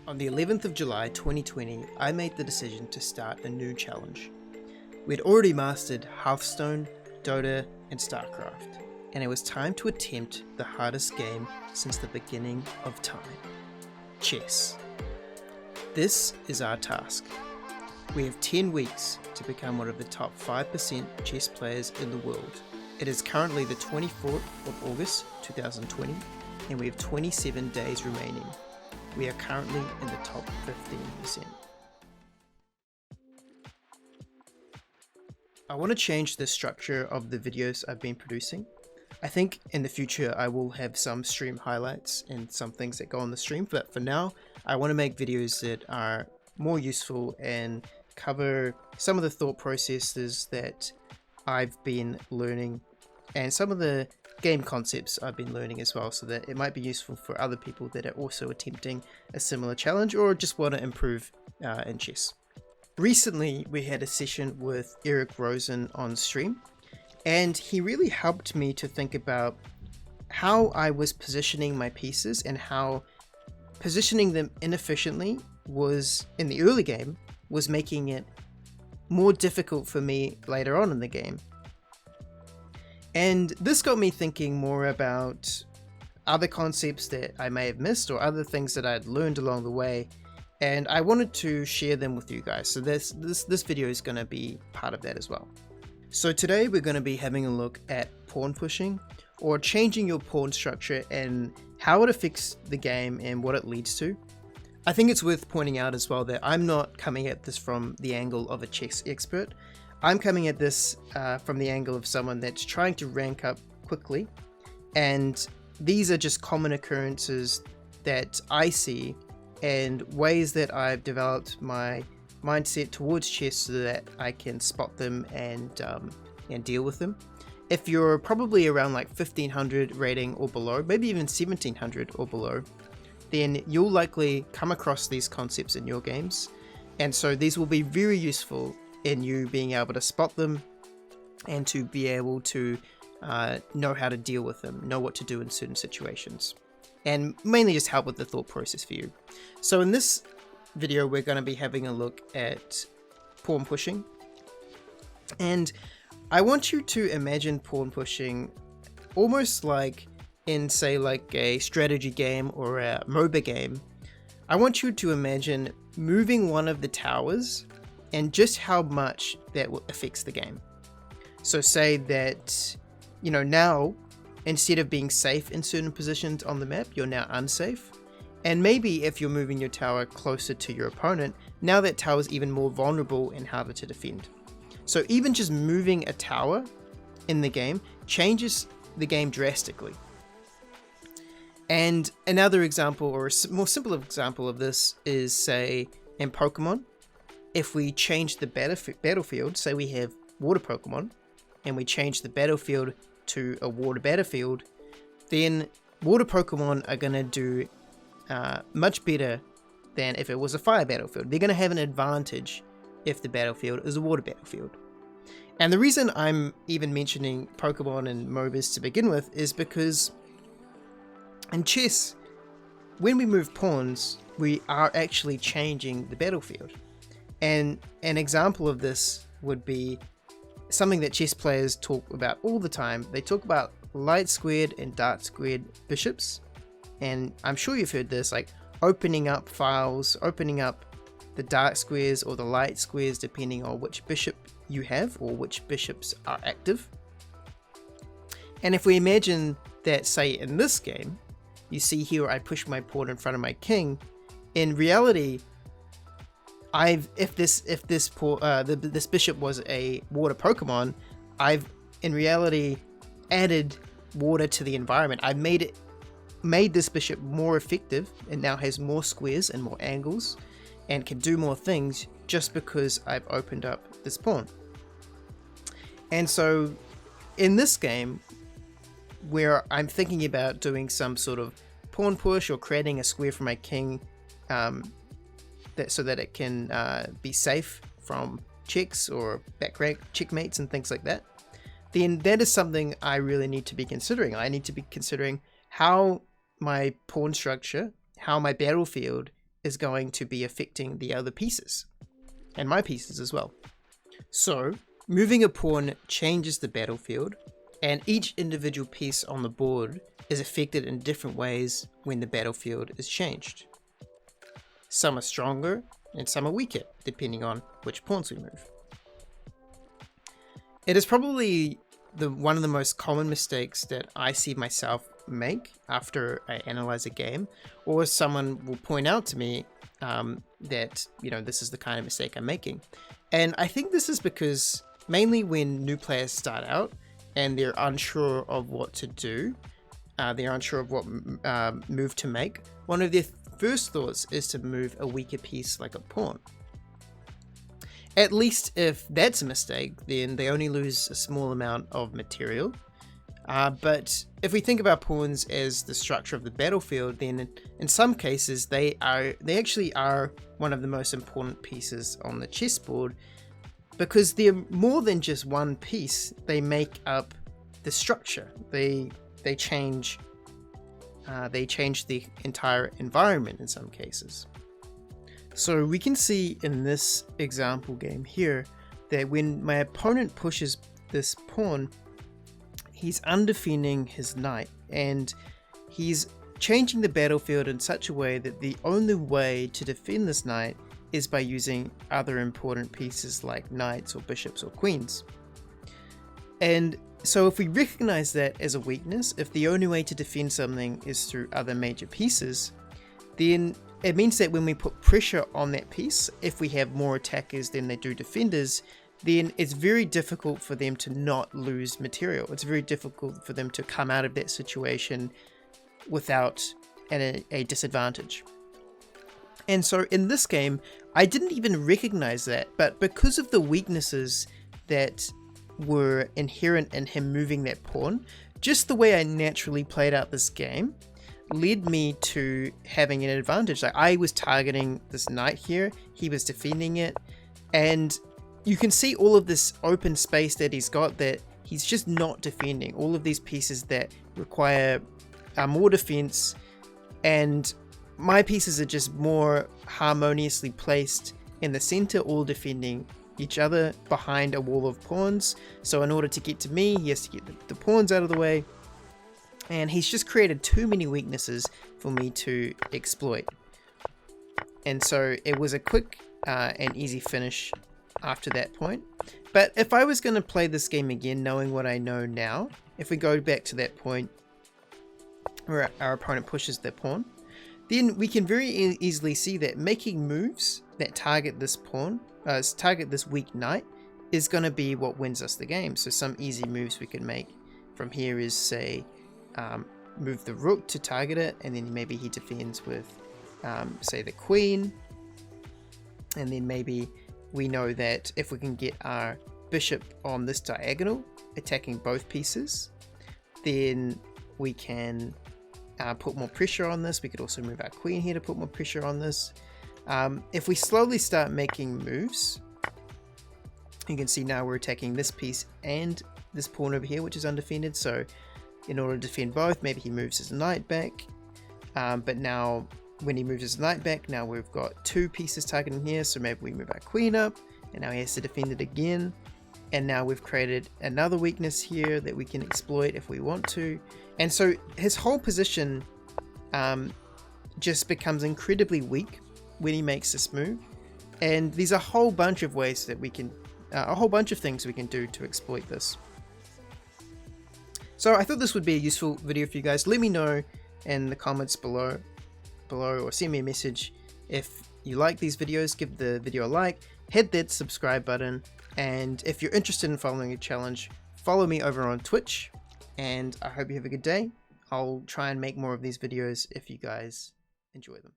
On the 11th of July 2020, I made the decision to start a new challenge. We'd already mastered Hearthstone, Dota, and StarCraft, and it was time to attempt the hardest game since the beginning of time: chess. This is our task. We have 10 weeks to become one of the top 5% chess players in the world. It is currently the 24th of August 2020, and we have 27 days remaining. We are currently in the top 15%. I want to change the structure of the videos I've been producing. I think in the future I will have some stream highlights and some things that go on the stream, but for now I want to make videos that are more useful and cover some of the thought processes that I've been learning and some of the game concepts I've been learning as well, so that it might be useful for other people that are also attempting a similar challenge or just want to improve in chess. Recently we had a session with Eric Rosen on stream, and he really helped me to think about how I was positioning my pieces and how positioning them inefficiently was, in the early game, was making it more difficult for me later on in the game. And this got me thinking more about other concepts that I may have missed or other things that I'd learned along the way, and I wanted to share them with you guys. So this video is going to be part of that as well. So today we're going to be having a look at pawn pushing, or changing your pawn structure, and how it affects the game and what it leads to. I think it's worth pointing out as well that I'm not coming at this from the angle of a chess expert. I'm coming at this from the angle of someone that's trying to rank up quickly, and these are just common occurrences that I see and ways that I've developed my mindset towards chess so that I can spot them and deal with them. If you're probably around like 1500 rating or below, maybe even 1700 or below, then you'll likely come across these concepts in your games, and so these will be very useful in you being able to spot them and to be able to know how to deal with them, know what to do in certain situations, and mainly just help with the thought process for you. So in this video we're going to be having a look at pawn pushing, and I want you to imagine pawn pushing almost like in, say, like a strategy game or a MOBA game. I want you to imagine moving one of the towers and just how much that affects the game. So say that, now instead of being safe in certain positions on the map, you're now unsafe. And maybe if you're moving your tower closer to your opponent, now that tower is even more vulnerable and harder to defend. So even just moving a tower in the game changes the game drastically. And another example, or a more simple example of this, is, say, in Pokemon. If we change the battlefield, say we have water Pokemon, and we change the battlefield to a water battlefield, then water Pokemon are going to do much better than if it was a fire battlefield. They're going to have an advantage if the battlefield is a water battlefield. And the reason I'm even mentioning Pokemon and MOBAs to begin with is because in chess, when we move pawns, we are actually changing the battlefield. And an example of this would be something that chess players talk about all the time. They talk about light squared and dark squared bishops. And I'm sure you've heard this, like opening up files, opening up the dark squares or the light squares depending on which bishop you have or which bishops are active. And if we imagine that, say in this game, you see here I push my pawn in front of my king, in reality, if this bishop was a water Pokemon, I've in reality added water to the environment. I've made this bishop more effective and now has more squares and more angles and can do more things just because I've opened up this pawn. And so in this game, where I'm thinking about doing some sort of pawn push or creating a square for my king, so that it can be safe from checks or back rank checkmates and things like that, then that is something I really need to be considering. I need to be considering how my pawn structure, how my battlefield is going to be affecting the other pieces, and my pieces as well. So moving a pawn changes the battlefield, and each individual piece on the board is affected in different ways when the battlefield is changed. Some are stronger and some are weaker, depending on which pawns we move. It is probably one of the most common mistakes that I see myself make after I analyze a game, or someone will point out to me that, you know, this is the kind of mistake I'm making. And I think this is because mainly when new players start out and they're unsure of what to do, they're unsure of what move to make, one of their first thoughts is to move a weaker piece like a pawn. At least if that's a mistake, then they only lose a small amount of material. But if we think about pawns as the structure of the battlefield, then in some cases they actually are one of the most important pieces on the chessboard, because they're more than just one piece. They make up the structure. They change the entire environment in some cases. So we can see in this example game here that when my opponent pushes this pawn, he's undefending his knight, and he's changing the battlefield in such a way that the only way to defend this knight is by using other important pieces like knights or bishops or queens. And so if we recognize that as a weakness, if the only way to defend something is through other major pieces, then it means that when we put pressure on that piece, if we have more attackers than they do defenders, then it's very difficult for them to not lose material. It's very difficult for them to come out of that situation without a disadvantage. And so in this game, I didn't even recognize that, but because of the weaknesses that were inherent in him moving that pawn, just the way I naturally played out this game led me to having an advantage. Like, I was targeting this knight here, he was defending it, and you can see all of this open space that he's got that he's just not defending. All of these pieces that require more defense, and my pieces are just more harmoniously placed in the center, all defending each other behind a wall of pawns. So in order to get to me, he has to get the pawns out of the way, and he's just created too many weaknesses for me to exploit. And so it was a quick and easy finish after that point. But if I was going to play this game again knowing what I know now, if we go back to that point where our opponent pushes their pawn, then we can very easily see that making moves that target this pawn, target this weak knight, is going to be what wins us the game. So some easy moves we can make from here is, say, move the rook to target it, and then maybe he defends with, say, the queen, and then maybe we know that if we can get our bishop on this diagonal, attacking both pieces, then we can put more pressure on this. We could also move our queen here to put more pressure on this. If we slowly start making moves, you can see now we're attacking this piece and this pawn over here, which is undefended. So in order to defend both, maybe he moves his knight back. But now when he moves his knight back, now we've got two pieces targeting here. So maybe we move our queen up, and now he has to defend it again. And now we've created another weakness here that we can exploit if we want to. And so his whole position just becomes incredibly weak when he makes this move. And there's a whole bunch of ways that we can, a whole bunch of things we can do to exploit this. So I thought this would be a useful video for you guys. Let me know in the comments below, or send me a message if you like these videos. Give the video a like, hit that subscribe button, and if you're interested in following a challenge, follow me over on Twitch, and I hope you have a good day. I'll try and make more of these videos if you guys enjoy them.